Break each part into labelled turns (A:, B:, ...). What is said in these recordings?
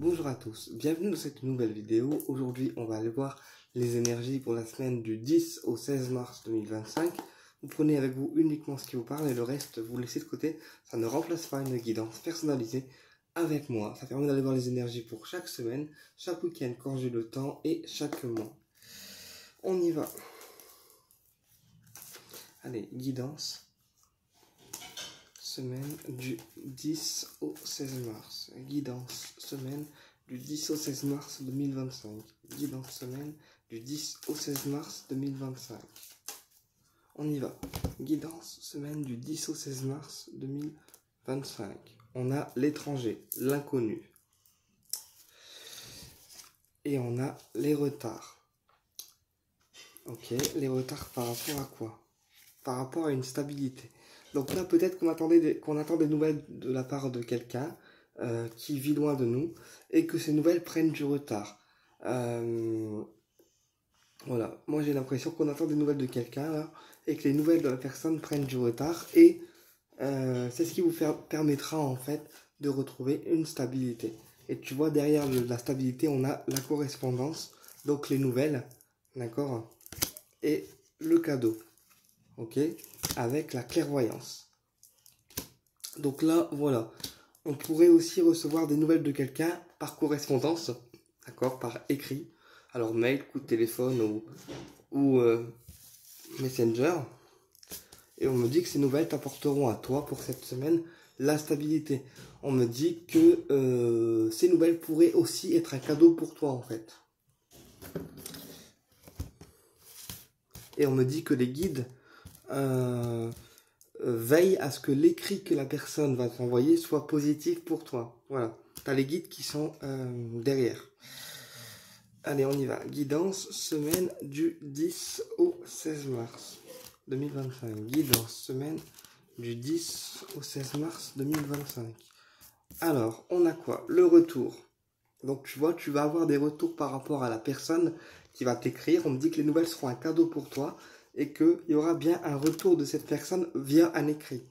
A: Bonjour à tous, bienvenue dans cette nouvelle vidéo. Aujourd'hui, on va aller voir les énergies pour la semaine du 10 au 16 mars 2025. Vous prenez avec vous uniquement ce qui vous parle et le reste, vous laissez de côté. Ça ne remplace pas une guidance personnalisée avec moi. Ça permet d'aller voir les énergies pour chaque semaine, chaque week-end quand j'ai le temps et chaque mois. On y va. Allez, guidance. Semaine du 10 au 16 mars. Guidance semaine du 10 au 16 mars 2025. Guidance semaine du 10 au 16 mars 2025. On y va. Guidance semaine du 10 au 16 mars 2025. On a l'étranger, l'inconnu. Et on a les retards. Ok, les retards par rapport à quoi? Par rapport à une stabilité. Donc là, peut-être qu'on attend des nouvelles de la part de quelqu'un qui vit loin de nous et que ces nouvelles prennent du retard. Voilà, moi j'ai l'impression qu'on attend des nouvelles de quelqu'un là et que les nouvelles de la personne prennent du retard et c'est ce qui vous permettra en fait de retrouver une stabilité. Et tu vois, derrière la stabilité, on a la correspondance, donc les nouvelles, d'accord, et le cadeau. Ok, avec la clairvoyance. Donc là, voilà. On pourrait aussi recevoir des nouvelles de quelqu'un par correspondance, d'accord, par écrit. Alors mail, coup de téléphone ou Messenger. Et on me dit que ces nouvelles t'apporteront à toi pour cette semaine la stabilité. On me dit que ces nouvelles pourraient aussi être un cadeau pour toi en fait. Et on me dit que les guides veille à ce que l'écrit que la personne va t'envoyer soit positif pour toi. Voilà, tu as les guides qui sont derrière. Allez, on y va. Guidance, semaine du 10 au 16 mars 2025. Guidance, semaine du 10 au 16 mars 2025. Alors, on a quoi? Le retour. Donc, tu vois, tu vas avoir des retours par rapport à la personne qui va t'écrire. On me dit que les nouvelles seront un cadeau pour toi et qu'il y aura bien un retour de cette personne via un écrit.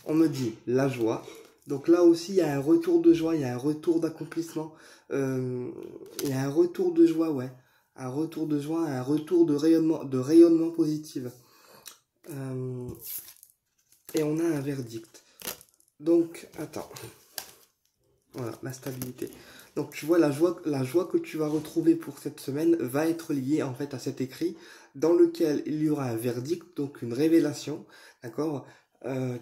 A: On me dit la joie. Donc là aussi, il y a un retour de joie, il y a un retour d'accomplissement. Il y a un retour de joie, ouais. Un retour de joie, un retour de rayonnement positif. Et on a un verdict. Donc, attends. Voilà, la stabilité. Donc tu vois, la joie que tu vas retrouver pour cette semaine va être liée en fait à cet écrit dans lequel il y aura un verdict, donc une révélation, d'accord,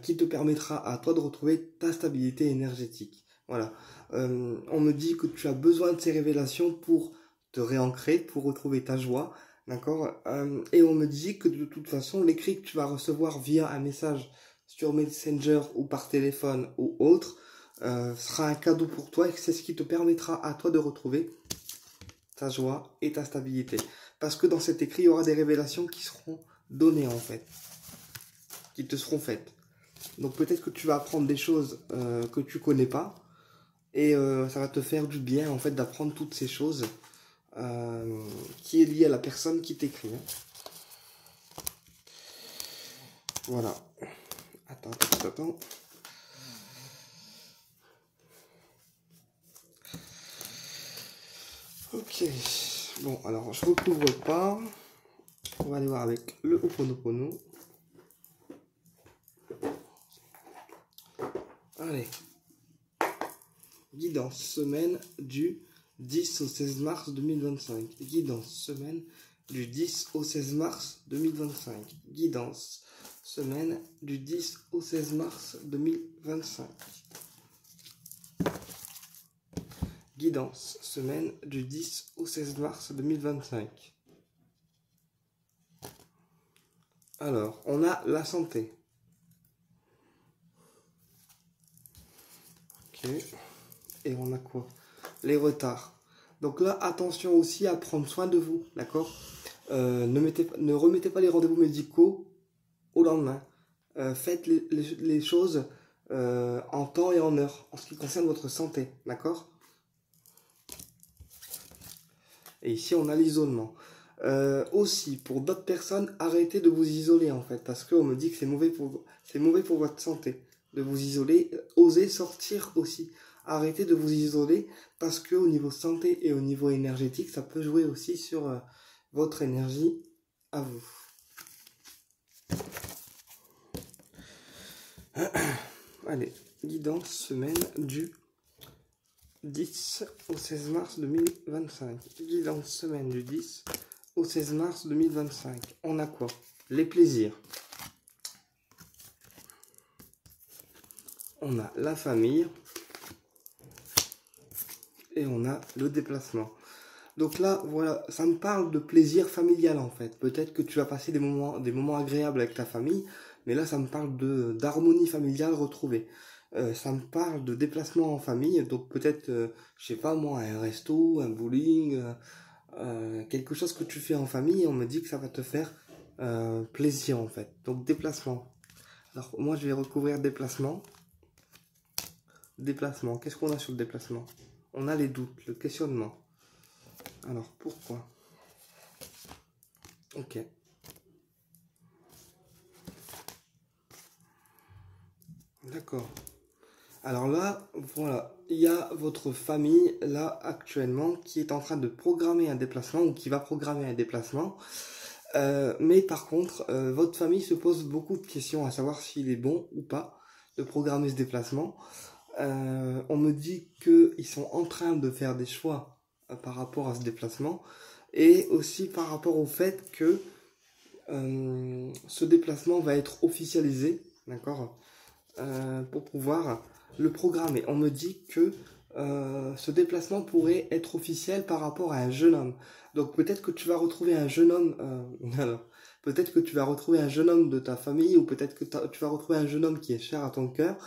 A: qui te permettra à toi de retrouver ta stabilité énergétique. Voilà. On me dit que tu as besoin de ces révélations pour te réancrer, pour retrouver ta joie, d'accord. Et on me dit que de toute façon, l'écrit que tu vas recevoir via un message sur Messenger ou par téléphone ou autre, sera un cadeau pour toi et c'est ce qui te permettra à toi de retrouver ta joie et ta stabilité. Parce que dans cet écrit, il y aura des révélations qui seront données en fait, qui te seront faites. Donc peut-être que tu vas apprendre des choses que tu connais pas et ça va te faire du bien en fait d'apprendre toutes ces choses qui est liée à la personne qui t'écrit. Hein. Voilà. Attends. Ok, bon alors je recouvre pas, on va aller voir avec le Ho'oponopono. Allez, guidance semaine du 10 au 16 mars 2025, guidance semaine du 10 au 16 mars 2025, guidance semaine du 10 au 16 mars 2025. Guidance, semaine du 10 au 16 mars 2025. Alors, on a la santé. Ok. Et on a quoi? Les retards. Donc là, attention aussi à prendre soin de vous, d'accord? Ne remettez pas les rendez-vous médicaux au lendemain. Faites les choses en temps et en heure, en ce qui concerne votre santé, d'accord? Et ici, on a l'isolement. Aussi, pour d'autres personnes, arrêtez de vous isoler, en fait, parce qu'on me dit que c'est mauvais pour votre santé de vous isoler. Osez sortir aussi. arrêtez de vous isoler parce que au niveau santé et au niveau énergétique, ça peut jouer aussi sur votre énergie à vous. Allez, guidance semaine du 10 au 16 mars 2025. Guidance semaine du 10 au 16 mars 2025. On a quoi? Les plaisirs. On a la famille. Et on a le déplacement. Donc là, voilà, ça me parle de plaisir familial en fait. Peut-être que tu vas passer des moments agréables avec ta famille, mais là, ça me parle d'harmonie familiale retrouvée. Ça me parle de déplacement en famille, donc peut-être, je sais pas moi, un resto, un bowling, quelque chose que tu fais en famille, on me dit que ça va te faire plaisir en fait. Donc déplacement. Alors moi, je vais recouvrir déplacement. Déplacement, qu'est-ce qu'on a sur le déplacement? On a les doutes, le questionnement. Alors, pourquoi? Ok. D'accord. Alors là, voilà, il y a votre famille, là, actuellement, qui est en train de programmer un déplacement ou qui va programmer un déplacement. Mais par contre, votre famille se pose beaucoup de questions à savoir s'il est bon ou pas de programmer ce déplacement. On me dit qu'ils sont en train de faire des choix par rapport à ce déplacement et aussi par rapport au fait que ce déplacement va être officialisé, d'accord, pour pouvoir le programmer. On me dit que ce déplacement pourrait être officiel par rapport à un jeune homme. Donc peut-être que tu vas retrouver un jeune homme, alors, peut-être que tu vas retrouver un jeune homme de ta famille ou peut-être que tu vas retrouver un jeune homme qui est cher à ton cœur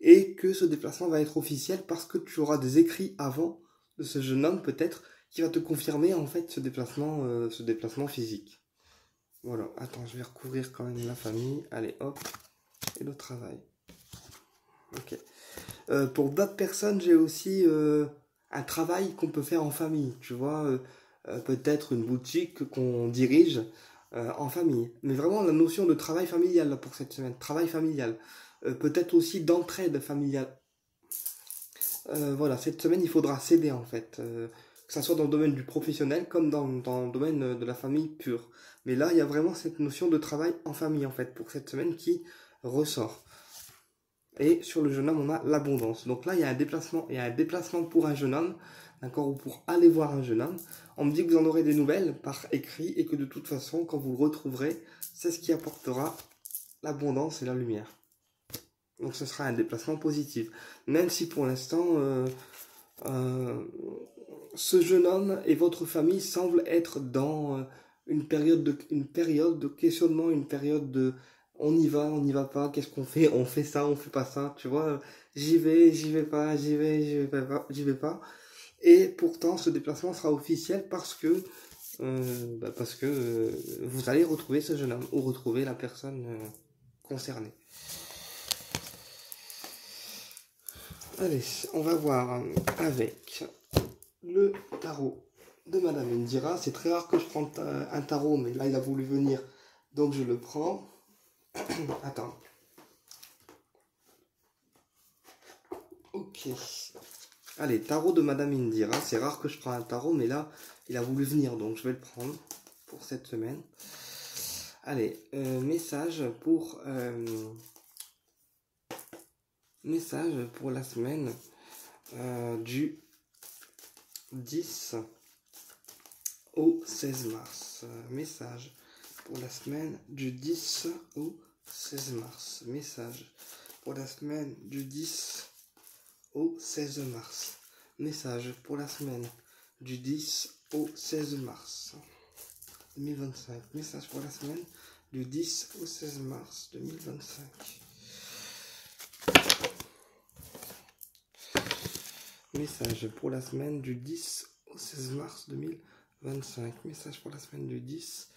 A: et que ce déplacement va être officiel parce que tu auras des écrits avant de ce jeune homme peut-être qui va te confirmer en fait ce déplacement physique. Voilà, attends, je vais recouvrir quand même la famille. Allez, hop, et le travail. Ok. Pour d'autres personnes, j'ai aussi un travail qu'on peut faire en famille. Tu vois, peut-être une boutique qu'on dirige en famille. Mais vraiment la notion de travail familial là, pour cette semaine. Travail familial. Peut-être aussi d'entraide familiale. Voilà, cette semaine, il faudra s'aider en fait. Que ça soit dans le domaine du professionnel comme dans le domaine de la famille pure. Mais là, il y a vraiment cette notion de travail en famille en fait pour cette semaine qui ressort. Et sur le jeune homme, on a l'abondance. Donc là, il y a un déplacement pour un jeune homme, d'accord, ou pour aller voir un jeune homme. On me dit que vous en aurez des nouvelles par écrit et que de toute façon, quand vous le retrouverez, c'est ce qui apportera l'abondance et la lumière. Donc ce sera un déplacement positif. Même si pour l'instant, ce jeune homme et votre famille semblent être dans une période de questionnement, une période de on y va pas, qu'est-ce qu'on fait? On fait ça, on fait pas ça, tu vois, j'y vais pas, j'y vais pas. Et pourtant, ce déplacement sera officiel parce que vous allez retrouver ce jeune homme ou retrouver la personne concernée. Allez, on va voir avec le tarot de Madame Indira. C'est très rare que je prenne un tarot, mais là il a voulu venir, donc je le prends. Attends. Ok. Allez, tarot de Madame Indira. C'est rare que je prends un tarot, mais là il a voulu venir, donc je vais le prendre pour cette semaine. Allez, message pour la semaine du 10 au 16 mars. Message pour la semaine du 10 au 16 mars. Message pour la semaine du 10 au 16 mars. Message pour la semaine du 10 au 16 mars 2025. Message pour la semaine du 10 au 16 mars 2025. Message pour la semaine du 10 au 16 mars 2025. Message pour la semaine du 10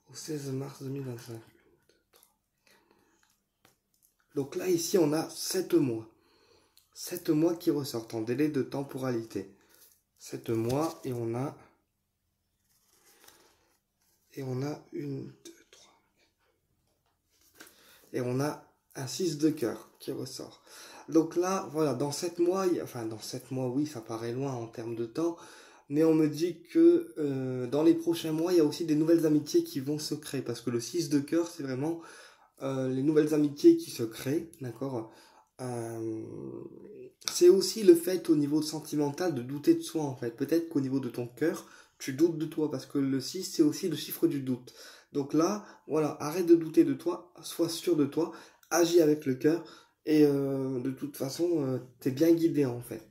A: au 16 mars 2025. Donc là, ici, on a 7 mois. 7 mois qui ressortent en délai de temporalité. 7 mois et on a... Et on a une, 2, 3. Et on a un 6 de cœur qui ressort. Donc là, voilà, dans 7 mois, enfin dans 7 mois, oui, ça paraît loin en termes de temps, mais on me dit que dans les prochains mois, il y a aussi des nouvelles amitiés qui vont se créer, parce que le 6 de cœur, c'est vraiment les nouvelles amitiés qui se créent, d'accord. Euh, c'est aussi le fait au niveau sentimental de douter de soi en fait. Peut-être qu'au niveau de ton cœur, tu doutes de toi parce que le 6 c'est aussi le chiffre du doute. Donc là, voilà, arrête de douter de toi, sois sûr de toi, agis avec le cœur et de toute façon, t'es bien guidé en fait.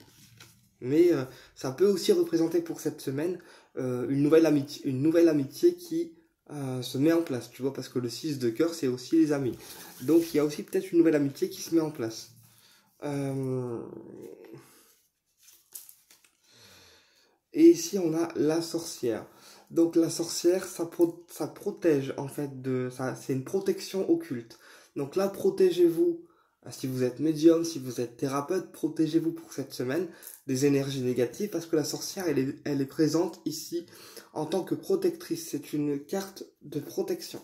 A: Mais ça peut aussi représenter pour cette semaine une nouvelle amitié qui se met en place, tu vois, parce que le 6 de cœur, c'est aussi les amis. Donc il y a aussi peut-être une nouvelle amitié qui se met en place. Euh, Et ici, on a la sorcière. Donc la sorcière, ça protège en fait ça, c'est une protection occulte. Donc là, protégez-vous. Si vous êtes médium, si vous êtes thérapeute, protégez-vous pour cette semaine des énergies négatives parce que la sorcière, elle est présente ici en tant que protectrice. C'est une carte de protection.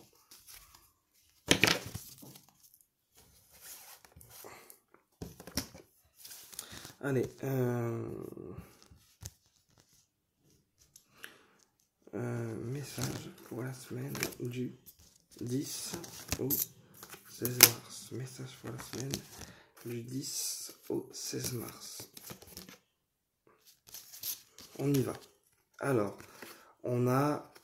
A: Allez, message pour la semaine du 10 au 16 mars. Message pour la semaine du 10 au 16 mars. On y va. Alors, on a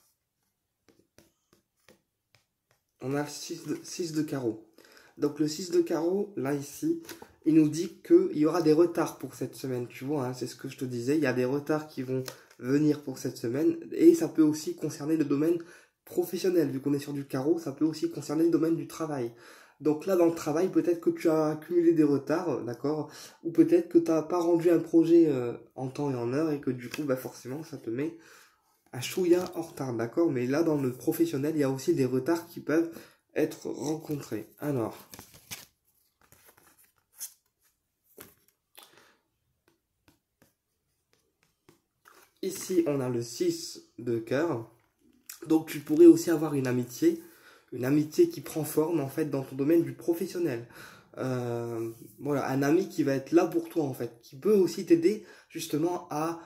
A: le 6 de carreau. Donc le 6 de carreau, là ici, il nous dit qu'il y aura des retards pour cette semaine. Tu vois, hein, c'est ce que je te disais. Il y a des retards qui vont venir pour cette semaine. Et ça peut aussi concerner le domaine professionnel. Vu qu'on est sur du carreau, ça peut aussi concerner le domaine du travail. Donc là, dans le travail, peut-être que tu as accumulé des retards, d'accord? Ou peut-être que tu n'as pas rendu un projet en temps et en heure et que du coup, bah forcément, ça te met un chouïa en retard, d'accord? Mais là, dans le professionnel, il y a aussi des retards qui peuvent être rencontrés. Alors, ici, on a le 6 de cœur. Donc, tu pourrais aussi avoir une amitié qui prend forme, en fait, dans ton domaine du professionnel. Voilà, un ami qui va être là pour toi, en fait, qui peut aussi t'aider, justement, à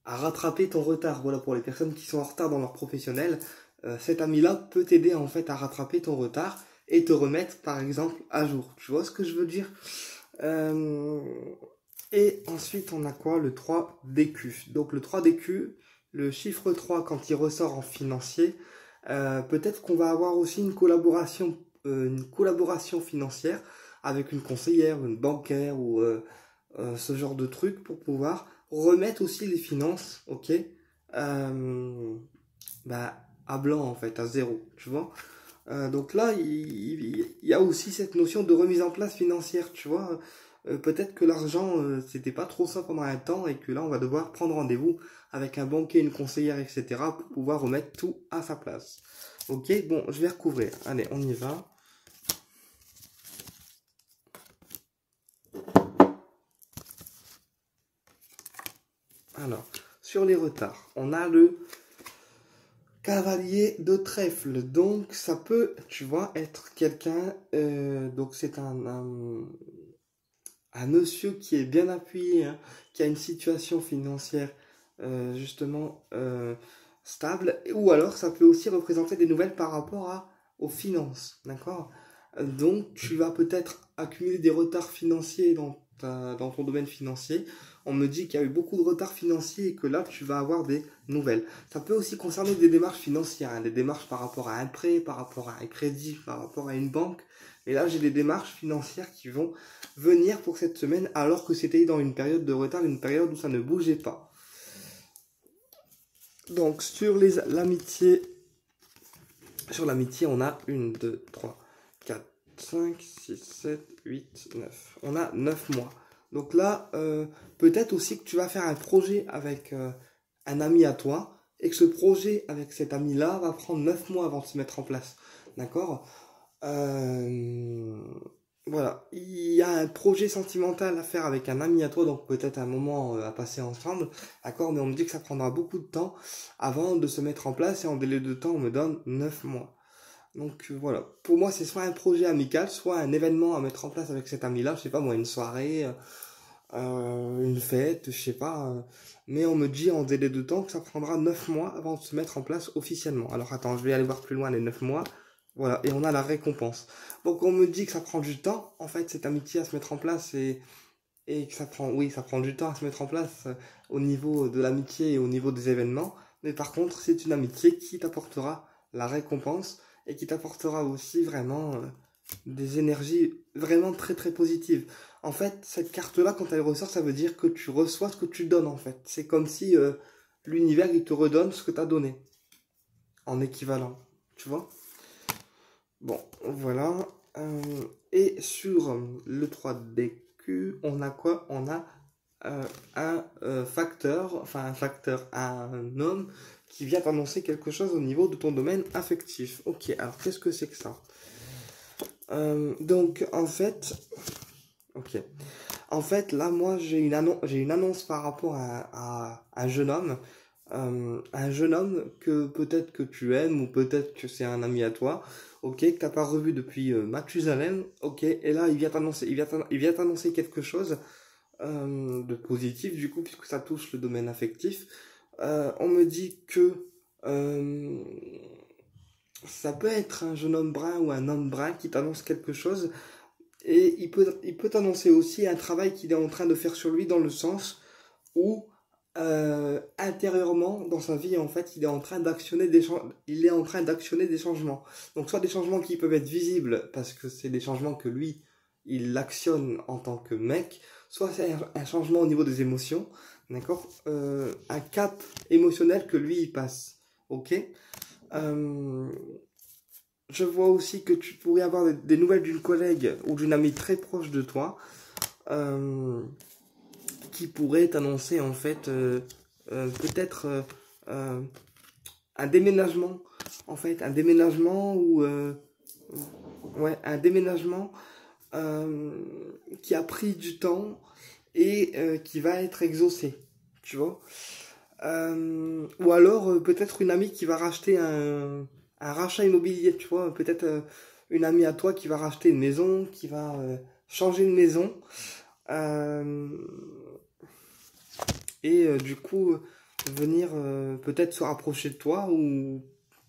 A: rattraper ton retard. Voilà, pour les personnes qui sont en retard dans leur professionnel, cet ami-là peut t'aider, en fait, à rattraper ton retard et te remettre, par exemple, à jour. Tu vois ce que je veux dire? Euh, Et ensuite, on a quoi? Le 3 d'écu. Donc le 3 d'écu, le chiffre 3 quand il ressort en financier, peut-être qu'on va avoir aussi une collaboration financière avec une conseillère, une bancaire ou ce genre de truc pour pouvoir remettre aussi les finances, ok, bah, à blanc en fait, à zéro, tu vois. Donc là, il y a aussi cette notion de remise en place financière, tu vois. Peut-être que l'argent, c'était pas trop ça pendant un temps et que là, on va devoir prendre rendez-vous avec un banquier, une conseillère, etc. pour pouvoir remettre tout à sa place. Ok, bon, je vais recouvrir. Allez, on y va. Alors, sur les retards, on a le cavalier de trèfle. Donc, ça peut, tu vois, être quelqu'un. Donc, c'est un monsieur qui est bien appuyé, hein, qui a une situation financière justement stable, ou alors ça peut aussi représenter des nouvelles par rapport aux finances, d'accord? Donc tu vas peut-être accumuler des retards financiers dans ton domaine financier. On me dit qu'il y a eu beaucoup de retards financiers et que là tu vas avoir des nouvelles. Ça peut aussi concerner des démarches financières, hein, des démarches par rapport à un prêt, par rapport à un crédit, par rapport à une banque. Et là j'ai des démarches financières qui vont venir pour cette semaine alors que c'était dans une période de retard, une période où ça ne bougeait pas. Donc sur l'amitié, on a 1, 2, 3, 4, 5, 6, 7, 8, 9. On a 9 mois. Donc là, peut-être aussi que tu vas faire un projet avec un ami à toi et que ce projet avec cet ami-là va prendre 9 mois avant de se mettre en place. D'accord? Voilà, il y a un projet sentimental à faire avec un ami à toi, donc peut-être un moment à passer ensemble, d'accord, mais on me dit que ça prendra beaucoup de temps avant de se mettre en place et en délai de temps on me donne 9 mois. Donc voilà, pour moi c'est soit un projet amical, soit un événement à mettre en place avec cet ami-là, je sais pas moi, une soirée, une fête, je sais pas, mais on me dit en délai de temps que ça prendra 9 mois avant de se mettre en place officiellement. Alors attends, je vais aller voir plus loin les 9 mois, voilà, et on a la récompense. Donc on me dit que ça prend du temps, en fait, cette amitié à se mettre en place, et que ça prend, oui, ça prend du temps à se mettre en place au niveau de l'amitié et au niveau des événements, mais par contre, c'est une amitié qui t'apportera la récompense et qui t'apportera aussi vraiment des énergies vraiment très très positives. En fait, cette carte-là, quand elle ressort, ça veut dire que tu reçois ce que tu donnes, en fait. C'est comme si l'univers, il te redonne ce que tu as donné, en équivalent, tu vois. Bon, voilà. Et sur le 3DQ, on a quoi? On a un facteur, un homme qui vient t'annoncer quelque chose au niveau de ton domaine affectif. Ok, alors qu'est-ce que c'est que ça? Donc, en fait, ok. En fait, là, moi, j'ai une annonce par rapport à un jeune homme. Un jeune homme que peut-être que tu aimes ou peut-être que c'est un ami à toi, ok, que t'as pas revu depuis Mathusalem, ok, et là il vient t'annoncer quelque chose de positif du coup puisque ça touche le domaine affectif. On me dit que ça peut être un jeune homme brun ou un homme brun qui t'annonce quelque chose et il peut t'annoncer aussi un travail qu'il est en train de faire sur lui dans le sens où intérieurement dans sa vie en fait il est en train d'actionner des changements, donc soit des changements qui peuvent être visibles parce que c'est des changements que lui il actionne en tant que mec, soit c'est un changement au niveau des émotions, d'accord, un cap émotionnel que lui il passe, ok. Euh, je vois aussi que tu pourrais avoir des nouvelles d'une collègue ou d'une amie très proche de toi, euh, qui pourrait t'annoncer en fait peut-être un déménagement, en fait un déménagement ou ouais, un déménagement qui a pris du temps et qui va être exaucé, tu vois. Ou alors peut-être une amie qui va racheter un rachat immobilier, tu vois, peut-être une amie à toi qui va racheter une maison, qui va changer une maison, euh, et du coup venir peut-être se rapprocher de toi ou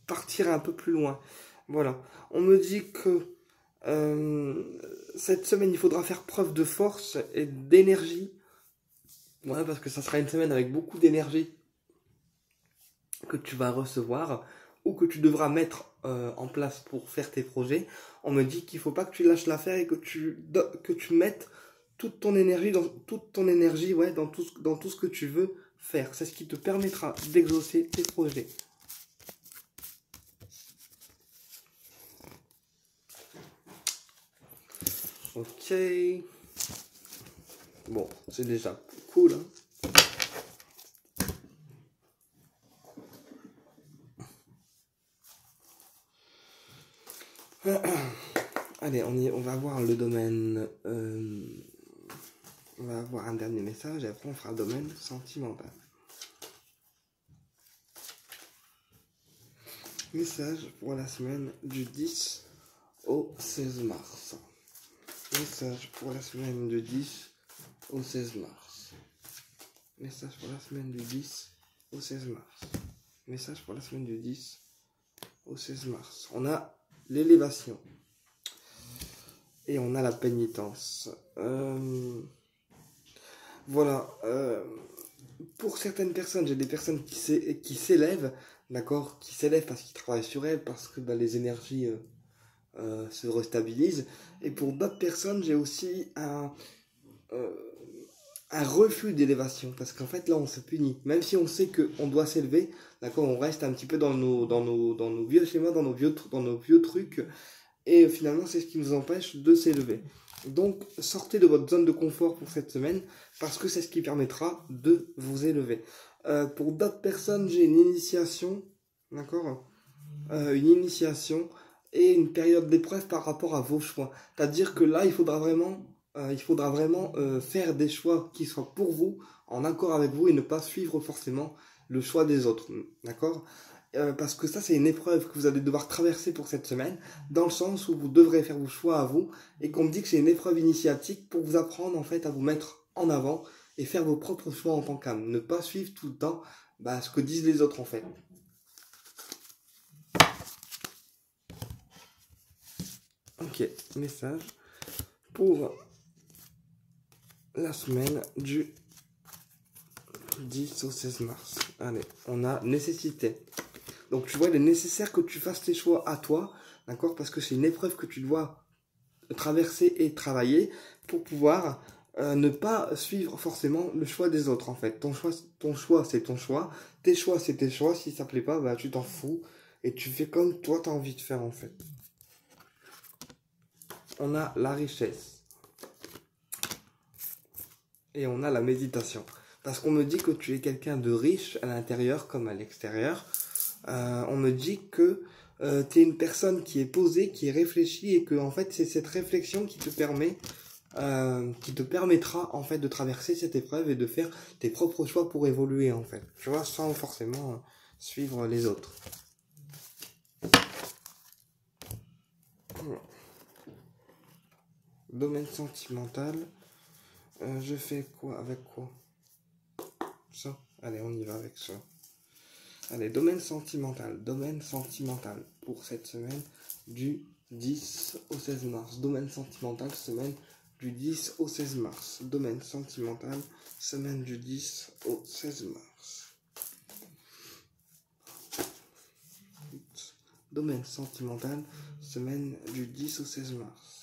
A: partir un peu plus loin. Voilà. On me dit que cette semaine il faudra faire preuve de force et d'énergie. Ouais, parce que ça sera une semaine avec beaucoup d'énergie que tu vas recevoir ou que tu devras mettre en place pour faire tes projets. On me dit qu'il faut pas que tu lâches l'affaire et que tu mettes toute ton énergie ouais, dans tout ce que tu veux faire. C'est ce qui te permettra d'exaucer tes projets. Ok. Bon, c'est déjà cool, hein. Allez, on va voir le domaine. On va avoir un dernier message et après on fera le domaine sentimental. Message pour la semaine du 10 au 16 mars. Message pour la semaine du 10 au 16 mars. Message pour la semaine du 10 au 16 mars. Message pour la semaine du 10 au 16 mars. On a l'élévation. Et on a la pénitence. Voilà. Pour certaines personnes, j'ai des personnes qui s'élèvent, d'accord, qui s'élèvent parce qu'ils travaillent sur elles, parce que les énergies se restabilisent. Et pour d'autres personnes, j'ai aussi un refus d'élévation, parce qu'en fait là on se punit. Même si on sait qu'on doit s'élever, d'accord, on reste un petit peu dans nos vieux schémas, dans nos vieux trucs. Et finalement, c'est ce qui nous empêche de s'élever. Donc, sortez de votre zone de confort pour cette semaine, parce que c'est ce qui permettra de vous élever. Pour d'autres personnes, j'ai une initiation, d'accord, une initiation et une période d'épreuve par rapport à vos choix. C'est-à-dire que là, il faudra vraiment faire des choix qui soient pour vous, en accord avec vous, et ne pas suivre forcément le choix des autres, d'accord. parce que ça, c'est une épreuve que vous allez devoir traverser pour cette semaine, dans le sens où vous devrez faire vos choix à vous, et qu'on me dit que c'est une épreuve initiatique pour vous apprendre en fait à vous mettre en avant et faire vos propres choix en tant qu'âme. Ne pas suivre tout le temps ce que disent les autres en fait. Ok, message pour la semaine du 10 au 16 mars. Allez, on a nécessité. Donc tu vois, il est nécessaire que tu fasses tes choix à toi, d'accord? Parce que c'est une épreuve que tu dois traverser et travailler pour pouvoir ne pas suivre forcément le choix des autres en fait. Ton choix c'est ton choix, tes choix c'est tes choix. Si ça plaît pas, bah tu t'en fous et tu fais comme toi t'as envie de faire en fait. On a la richesse et on a la méditation. Parce qu'on me dit que tu es quelqu'un de riche à l'intérieur comme à l'extérieur. On me dit que tu es une personne qui est posée, qui est réfléchie et que en fait c'est cette réflexion qui te permettra en fait de traverser cette épreuve et de faire tes propres choix pour évoluer en fait. Tu vois, sans forcément suivre les autres. Domaine sentimental. Je fais quoi avec quoi? Ça. Allez, on y va avec ça. Allez, domaine sentimental pour cette semaine du 10 au 16 mars. Domaine sentimental, semaine du 10 au 16 mars. Domaine sentimental, semaine du 10 au 16 mars. Domaine sentimental, semaine du 10 au 16 mars.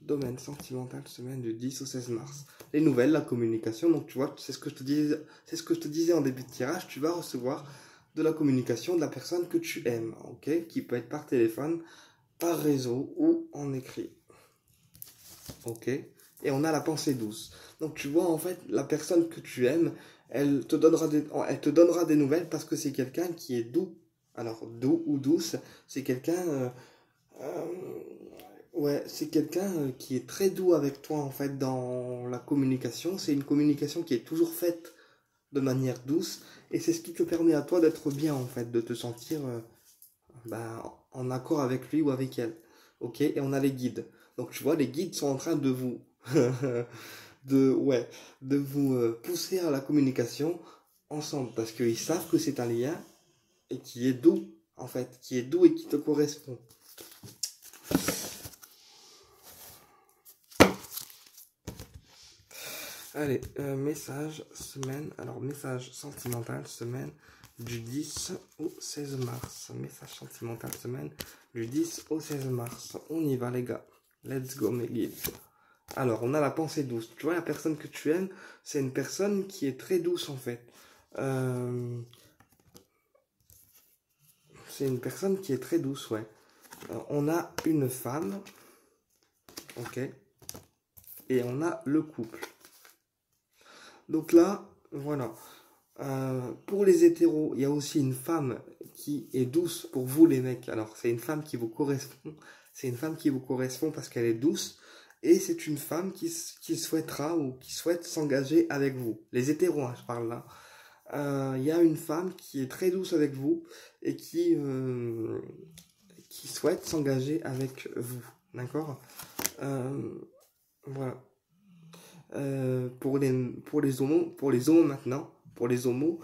A: Domaine sentimental, semaine du 10 au 16 mars. Les nouvelles, la communication, donc tu vois, c'est ce que je te disais en début de tirage, tu vas recevoir de la communication de la personne que tu aimes, ok? Qui peut être par téléphone, par réseau ou en écrit. Ok? Et on a la pensée douce. Donc tu vois, en fait, la personne que tu aimes, elle te donnera des nouvelles parce que c'est quelqu'un qui est doux. Alors, doux ou douce, c'est quelqu'un... ouais, c'est quelqu'un qui est très doux avec toi, en fait, dans la communication. C'est une communication qui est toujours faite de manière douce. Et c'est ce qui te permet à toi d'être bien, en fait, de te sentir en accord avec lui ou avec elle. Ok? Et on a les guides. Donc, tu vois, les guides sont en train de vous... de vous pousser à la communication ensemble. Parce qu'ils savent que c'est un lien et qui est doux, en fait. Qui est doux et qui te correspond. Allez, message semaine. Alors, message sentimental semaine du 10 au 16 mars. Message sentimental semaine du 10 au 16 mars. On y va, les gars. Let's go, mes guides. Alors, on a la pensée douce. Tu vois, la personne que tu aimes, c'est une personne qui est très douce, en fait. C'est une personne qui est très douce, ouais. On a une femme. Ok. Et on a le couple. Donc là, voilà. Pour les hétéros, il y a aussi une femme qui est douce pour vous les mecs. Alors c'est une femme qui vous correspond. C'est une femme qui vous correspond parce qu'elle est douce. Et c'est une femme qui souhaitera ou qui souhaite s'engager avec vous. Les hétéros, hein, je parle là. Il y a une femme qui est très douce avec vous et qui souhaite s'engager avec vous. D'accord? Voilà. Pour les homos maintenant, pour les homos,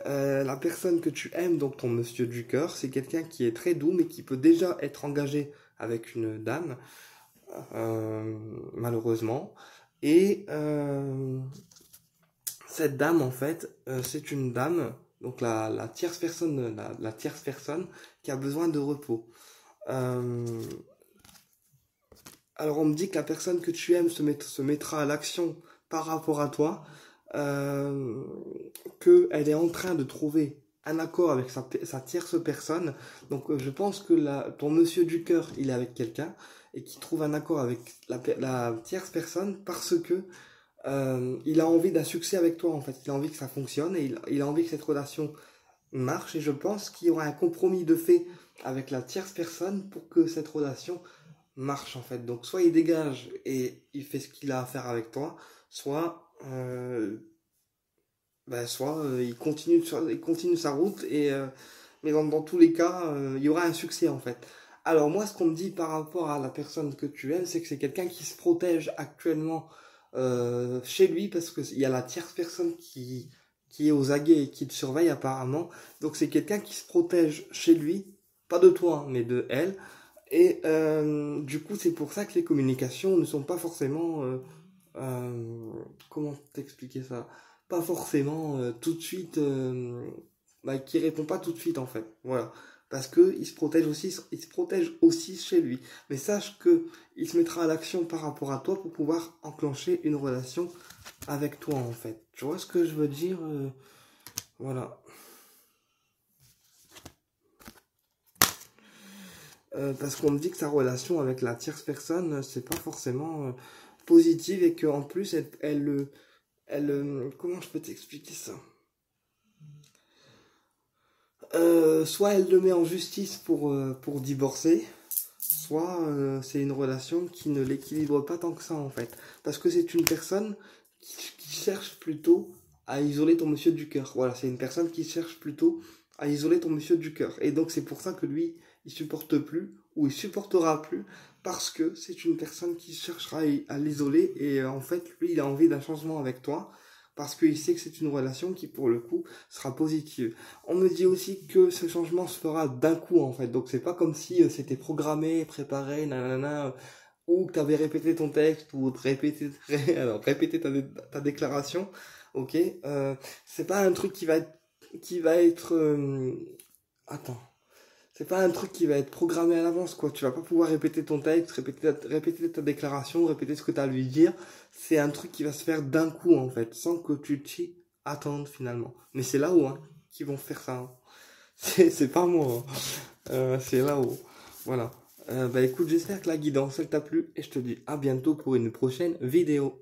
A: la personne que tu aimes, donc ton monsieur du cœur, c'est quelqu'un qui est très doux mais qui peut déjà être engagé avec une dame, malheureusement. Et cette dame, en fait, c'est une dame, donc la tierce personne, la tierce personne qui a besoin de repos. Alors on me dit que la personne que tu aimes se mettra à l'action par rapport à toi, qu'elle est en train de trouver un accord avec sa tierce personne. Donc je pense que ton monsieur du cœur, il est avec quelqu'un et qui trouve un accord avec la tierce personne parce que il a envie d'un succès avec toi en fait. Il a envie que ça fonctionne et il a envie que cette relation marche et je pense qu'il y aura un compromis de fait avec la tierce personne pour que cette relation marche en fait. Donc soit il dégage et il fait ce qu'il a à faire avec toi, soit il continue sa route et mais dans tous les cas, il y aura un succès en fait. Alors moi, ce qu'on me dit par rapport à la personne que tu aimes, c'est que c'est quelqu'un qui se protège actuellement chez lui parce qu'il y a la tierce personne qui est aux aguets et qui te surveille apparemment. Donc c'est quelqu'un qui se protège chez lui, pas de toi, mais de elle. Et du coup, c'est pour ça que les communications ne sont pas forcément... comment t'expliquer ça? Pas forcément tout de suite... bah, qui répond pas tout de suite en fait. Voilà. Parce que il se protège aussi chez lui. Mais sache que il se mettra à l'action par rapport à toi pour pouvoir enclencher une relation avec toi en fait. Tu vois ce que je veux dire? Voilà. Parce qu'on me dit que sa relation avec la tierce personne, c'est pas forcément positive et qu'en plus, comment je peux t'expliquer ça? Soit elle le met en justice pour divorcer, soit c'est une relation qui ne l'équilibre pas tant que ça en fait. Parce que c'est une personne qui cherche plutôt à isoler ton monsieur du cœur. Voilà, c'est une personne qui cherche plutôt à isoler ton monsieur du cœur. Et donc c'est pour ça que lui, il supporte plus, ou il supportera plus, parce que c'est une personne qui cherchera à l'isoler, et en fait, lui, il a envie d'un changement avec toi, parce qu'il sait que c'est une relation qui, pour le coup, sera positive. On me dit aussi que ce changement se fera d'un coup, en fait. Donc, c'est pas comme si c'était programmé, préparé, nanana, ou que tu avais répété ton texte, ou alors, répété ta déclaration. Ok, c'est pas un truc qui va être, attends. C'est pas un truc qui va être programmé à l'avance, quoi. Tu vas pas pouvoir répéter ton texte, répéter ta déclaration, répéter ce que tu as à lui dire. C'est un truc qui va se faire d'un coup, en fait, sans que tu t'y attendes, finalement. Mais c'est là-haut, hein, qui vont faire ça. Hein. C'est pas moi. Hein. C'est là-haut. Voilà. Bah écoute, j'espère que la guidance, elle t'a plu. Et je te dis à bientôt pour une prochaine vidéo.